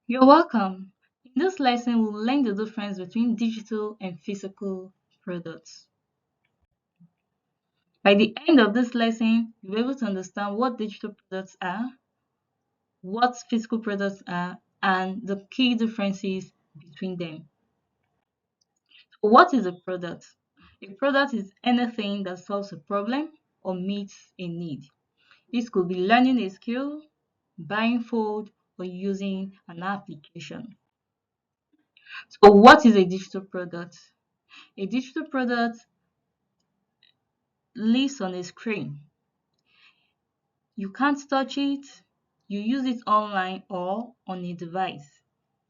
You're welcome. In this lesson, we'll learn the difference between digital and physical products. By the end of this lesson, you'll be able to understand what digital products are, what physical products are, and the key differences between them. What is a product? A product is anything that solves a problem or meets a need. This could be learning a skill, buying food, or using an application. So, what is a digital product? A digital product lives on a screen. You can't touch it, you use it online or on a device,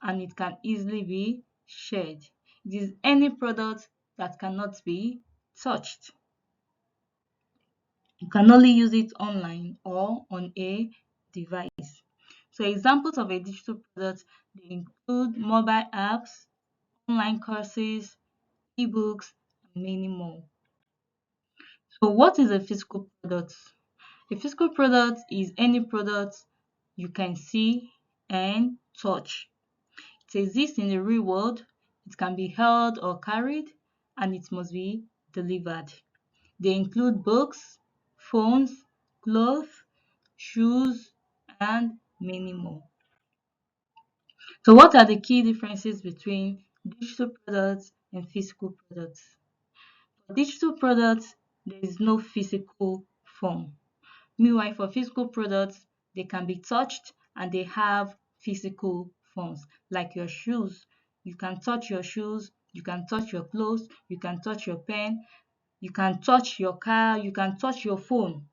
and it can easily be shared. It is any product that cannot be touched. You can only use it online or on a device. So examples of a digital product, they include mobile apps, online courses, ebooks, and many more. So what is a physical product? A physical product is any product you can see and touch. It exists in the real world, it can be held or carried, and it must be delivered. They include books, phones, clothes, shoes, and many more. So what are the key differences between digital products and physical products? For digital products, there is no physical form. Meanwhile, for physical products, they can be touched and they have physical forms, like your shoes. You can touch your shoes, you can touch your clothes, you can touch your pen, you can touch your car, you can touch your phone.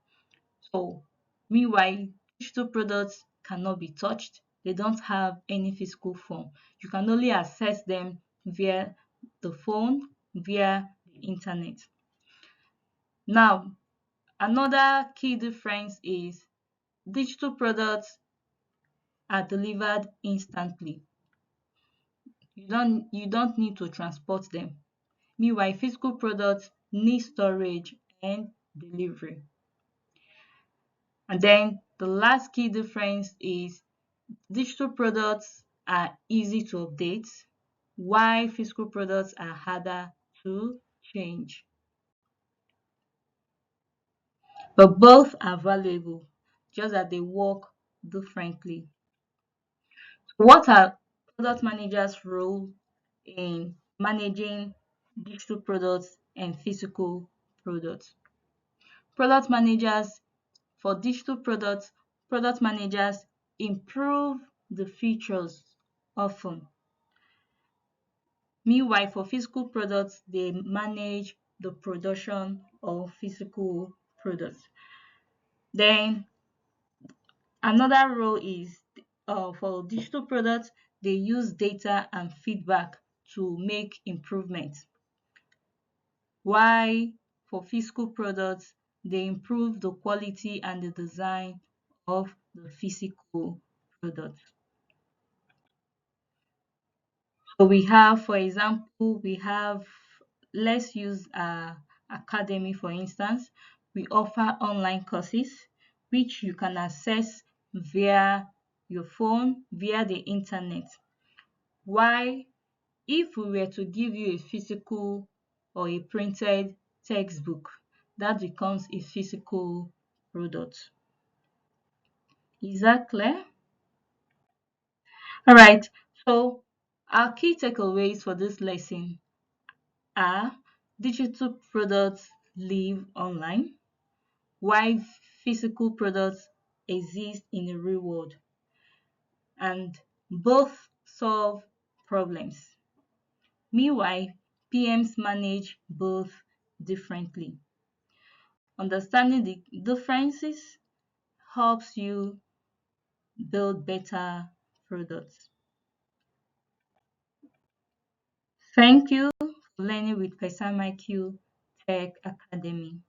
So, meanwhile, digital products cannot be touched. They don't have any physical form. You can only access them via the phone, via the internet. Now, another key difference is digital products are delivered instantly. You don't need to transport them. Meanwhile, physical products need storage and delivery. And then the last key difference is digital products are easy to update, while physical products are harder to change. But both are valuable, just that they work differently. What are product managers' role in managing digital products and physical products? Product managers for digital products, product managers improve the features often. Meanwhile, for physical products, they manage the production of physical products. Then another role is for digital products, they use data and feedback to make improvements. While for physical products, they improve the quality and the design of the physical product. So we have, for example, let's use Academy for instance. We offer online courses which you can access via your phone, via the internet. Why, if we were to give you a physical or a printed textbook, that becomes a physical product. Is that clear? All right. So our key takeaways for this lesson are digital products live online, while physical products exist in the real world, and both solve problems. Meanwhile, PMs manage both differently. Understanding the differences helps you build better products. Thank you for learning with fesamIQ Tech Academy.